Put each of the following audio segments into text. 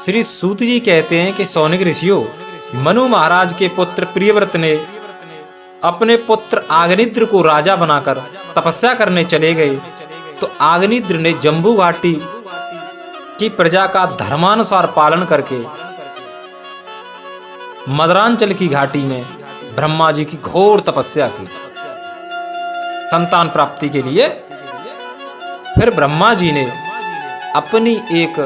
श्री सूत जी कहते हैं कि सौनिक ऋषियों, मनु महाराज के पुत्र प्रियव्रत ने अपने पुत्र आग्निद्र को राजा बनाकर तपस्या करने चले गए। तो आग्निद्र ने जम्बू घाटी की प्रजा का धर्मानुसार पालन करके मदरांचल की घाटी में ब्रह्मा जी की घोर तपस्या की संतान प्राप्ति के लिए। फिर ब्रह्मा जी ने अपनी एक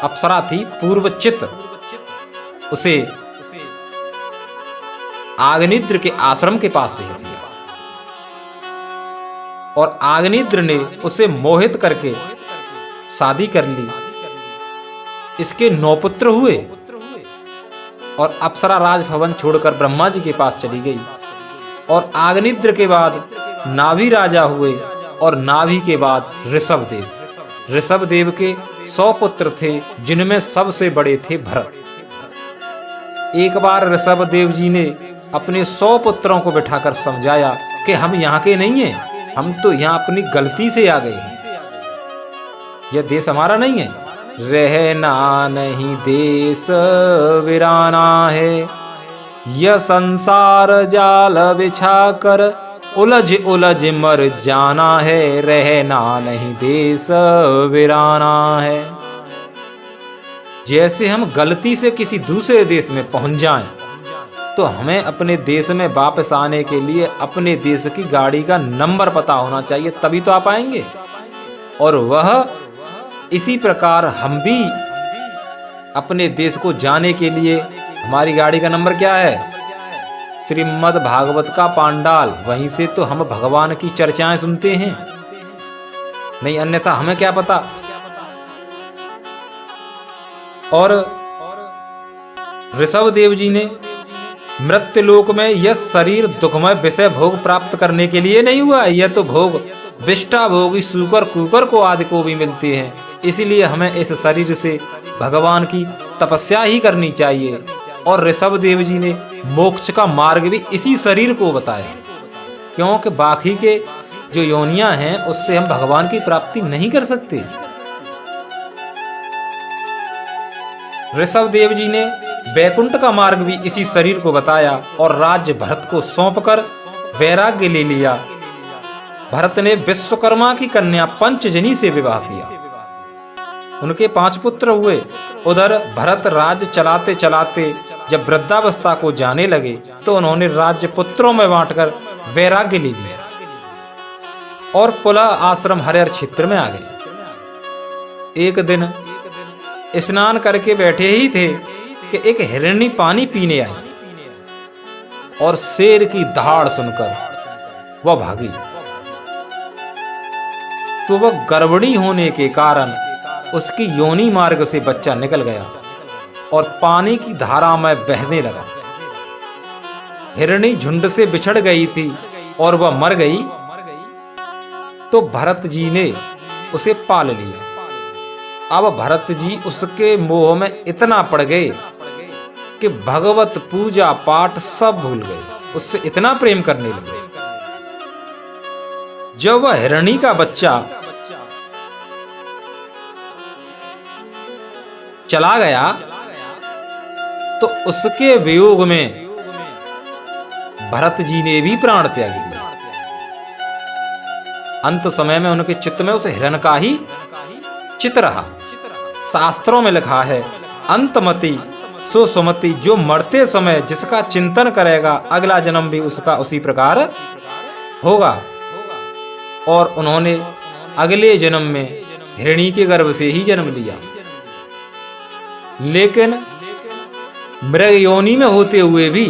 अप्सरा थी पूर्वचित, उसे आग्निद्र के आश्रम के पास भेज दिया और आग्निद्र ने उसे मोहित करके शादी कर ली। इसके 9 पुत्र हुए और अप्सरा राजभवन छोड़कर ब्रह्मा जी के पास चली गई। और आग्निद्र के बाद नाभि राजा हुए और नाभि के बाद ऋषभदेव। ऋषभदेव के 100 पुत्र थे, जिनमें सबसे बड़े थे भरत। एक बार ऋषभदेव जी ने अपने 100 पुत्रों को बिठाकर समझाया कि हम यहाँ के नहीं हैं, हम तो यहाँ अपनी गलती से आ गए हैं, यह देश हमारा नहीं है। रहना नहीं देश वीराना है, यह संसार जाल बिछा कर उलझ उलझ मर जाना है। रहना नहीं देश वीराना है। जैसे हम गलती से किसी दूसरे देश में पहुंच जाएं, तो हमें अपने देश में वापस आने के लिए अपने देश की गाड़ी का नंबर पता होना चाहिए, तभी तो आ पाएंगे। और वह इसी प्रकार हम भी अपने देश को जाने के लिए, हमारी गाड़ी का नंबर क्या है? श्रीमद् भागवत का पांडाल। वहीं से तो हम भगवान की चर्चाएं सुनते हैं, नहीं अन्यथा हमें क्या पता। और ऋषभदेव जी ने मृत्युलोक में यह शरीर दुखमय विषय भोग प्राप्त करने के लिए नहीं हुआ, यह तो भोग विष्टा भोगी सूकर कुकर को आदि को भी मिलते हैं। इसलिए हमें इस शरीर से भगवान की तपस्या ही करनी चाहिए। और ऋषभदेव जी ने मोक्ष का मार्ग भी इसी शरीर को बताया, क्योंकि बाकी के जो योनियां हैं उससे हम भगवान की प्राप्ति नहीं कर सकते। ऋषभदेव जी ने वैकुंठ का मार्ग भी इसी शरीर को बताया और राज्य भरत को सौंपकर वैराग्य ले लिया। भरत ने विश्वकर्मा की कन्या पंचजनी से विवाह किया, उनके 5 पुत्र हुए। उधर भरत राज्य चलाते चलाते जब वृद्धावस्था को जाने लगे, तो उन्होंने राज्य पुत्रों में बांटकर वैराग्य ले लिया और पुनः आश्रम हरिहर क्षेत्र में आ गए। एक दिन स्नान करके बैठे ही थे कि एक हिरणी पानी पीने आई और शेर की दहाड़ सुनकर वह भागी। तो वह गर्भणी होने के कारण उसकी योनि मार्ग से बच्चा निकल गया और पानी की धारा में बहने लगा। हिरणी झुंड से बिछड़ गई थी और वह मर गई। तो भरत जी ने उसे पाल लिया। अब भरत जी उसके मोह में इतना पड़ गए कि भगवत पूजा पाठ सब भूल गए, उससे इतना प्रेम करने लगे। जब वह हिरणी का बच्चा चला गया, तो उसके वियोग में भरत जी ने भी प्राण त्याग दिया। अंत समय में उनके चित्त में उस हिरण का ही चित रहा। शास्त्रों में लिखा है, अंतमति सो सुमति, जो मरते समय जिसका चिंतन करेगा अगला जन्म भी उसका उसी प्रकार होगा। और उन्होंने अगले जन्म में हिरणी के गर्भ से ही जन्म लिया। लेकिन मृग योनि में होते हुए भी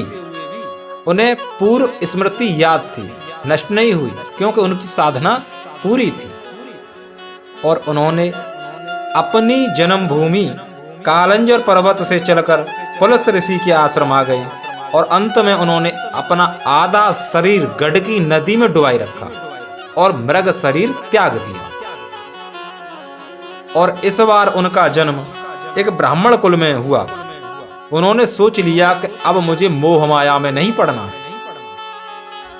उन्हें पूर्व स्मृति याद थी, नष्ट नहीं हुई, क्योंकि उनकी साधना पूरी थी। और उन्होंने अपनी जन्मभूमि कालंजर पर्वत से चलकर पुलस्त ऋषि के आश्रम आ गए और अंत में उन्होंने अपना आधा शरीर गंडकी नदी में डुबाई रखा और मृग शरीर त्याग दिया। और इस बार उनका जन्म एक ब्राह्मण कुल में हुआ। उन्होंने सोच लिया कि अब मुझे मोह माया में नहीं पड़ना है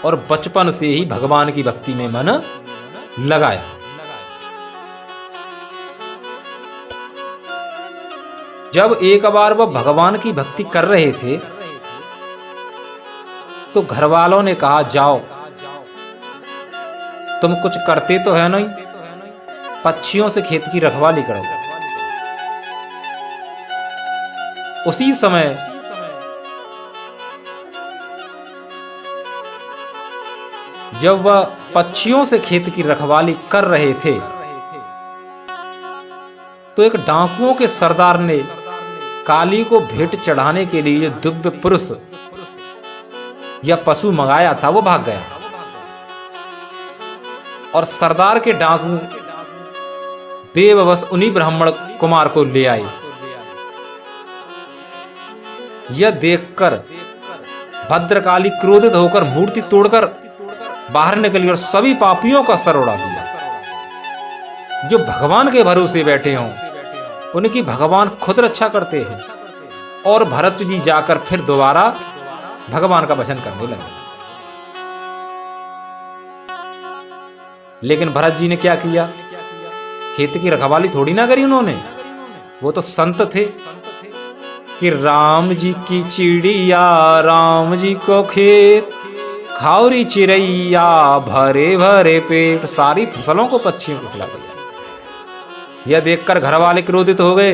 और बचपन से ही भगवान की भक्ति में मन लगाया। जब एक बार वह भगवान की भक्ति कर रहे थे तो घर वालों ने कहा, जाओ, तुम कुछ करते तो है नहीं, पक्षियों से खेत की रखवाली करो। उसी समय जब वह पक्षियों से खेत की रखवाली कर रहे थे तो एक डाकुओं के सरदार ने काली को भेंट चढ़ाने के लिए दिव्य पुरुष या पशु मंगाया था, वो भाग गया और सरदार के डाकू देववश उन्हीं ब्राह्मण कुमार को ले आए। यह देखकर भद्रकाली क्रोधित होकर मूर्ति तोड़कर बाहर निकली और सभी पापियों का सर उड़ा दिया। जो भगवान के भरोसे बैठे हों उनकी भगवान खुद रक्षा करते हैं। और भरत जी जाकर फिर दोबारा भगवान का भजन करने लगे। लेकिन भरत जी ने क्या किया? खेत की रखवाली थोड़ी ना करी उन्होंने, वो तो संत थे कि राम जी की चिड़िया राम जी को खेत, खावरी चिड़ैया भरे भरे पेट, सारी फसलों को पक्षियों को खिला दिया। यह देखकर घर वाले क्रोधित हो गए,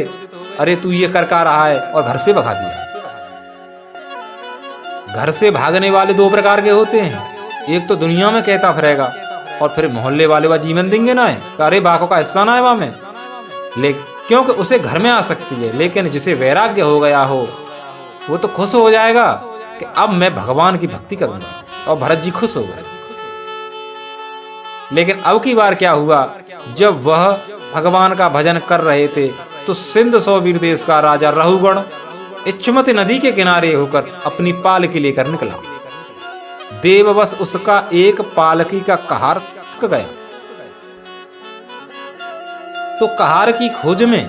अरे तू ये कर क्या रहा है, और घर से भगा दिया। घर से भागने वाले दो प्रकार के होते हैं, एक तो दुनिया में कहता फिरेगा और फिर मोहल्ले वाले वह जीवन देंगे ना है, अरे बाकों का हिस्सा ना है वहां में, लेकिन क्योंकि उसे घर में आ सकती है। लेकिन जिसे वैराग्य हो गया हो वो तो खुश हो जाएगा कि अब मैं भगवान की भक्ति करूंगा, और भरत जी खुश हो गए। लेकिन अब की बार क्या हुआ, जब वह भगवान का भजन कर रहे थे तो सिंध सौवीर देश का राजा रहुगण इच्छुमती नदी के किनारे होकर अपनी पालकी लेकर निकला। देववश उसका एक पालकी का कहार थक गया, तो कहार की खोज में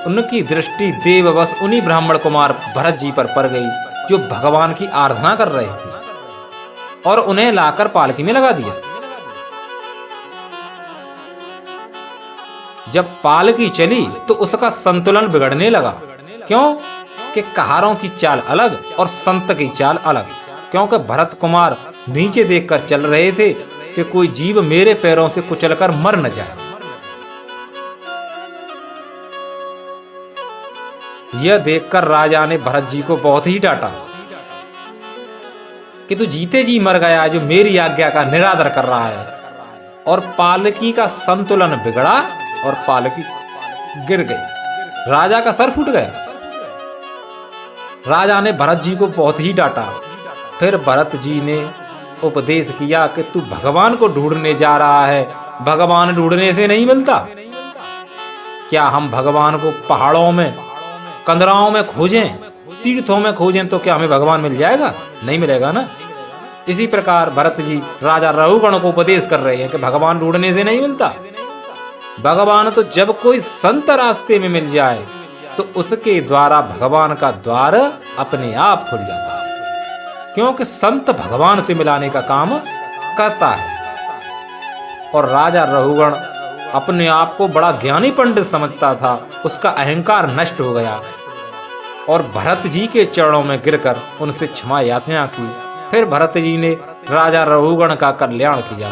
उनकी दृष्टि देववश उन्हीं ब्राह्मण कुमार भरत जी पर पड़ गई जो भगवान की आराधना कर रहे थे, और उन्हें लाकर पालकी में लगा दिया। जब पालकी चली तो उसका संतुलन बिगड़ने लगा। क्यों? कि कहारों की चाल अलग और संत की चाल अलग। क्योंकि भरत कुमार नीचे देखकर चल रहे थे कि कोई जीव मेरे पैरों से कुचलकर मर न जाए। यह देखकर राजा ने भरत जी को बहुत ही डांटा कि तू जीते जी मर गया जो मेरी आज्ञा का निरादर कर रहा है। और पालकी का संतुलन बिगड़ा और पालकी गिर गई, राजा का सर फूट गया। राजा ने भरत जी को बहुत ही डांटा। फिर भरत जी ने उपदेश किया कि तू भगवान को ढूंढने जा रहा है, भगवान ढूंढने से नहीं मिलता। क्या हम भगवान को पहाड़ों में, कंदराओं में खोजें, तीर्थों में खोजें तो क्या हमें भगवान मिल जाएगा? नहीं मिलेगा ना। इसी प्रकार भरत जी राजा रहुगण को उपदेश कर रहे हैं कि भगवान ढूंढने से नहीं मिलता। भगवान तो जब कोई संत रास्ते में मिल जाए तो उसके द्वारा भगवान का द्वार अपने आप खुल जाता है। क्योंकि संत भगवान से मिलाने का काम करता है। और राजा रहुगण अपने आप को बड़ा ज्ञानी पंडित समझता था, उसका अहंकार नष्ट हो गया और भरत जी के चरणों में गिरकर उनसे क्षमा याचना की। फिर भरत जी ने राजा रहुगण का कल्याण किया।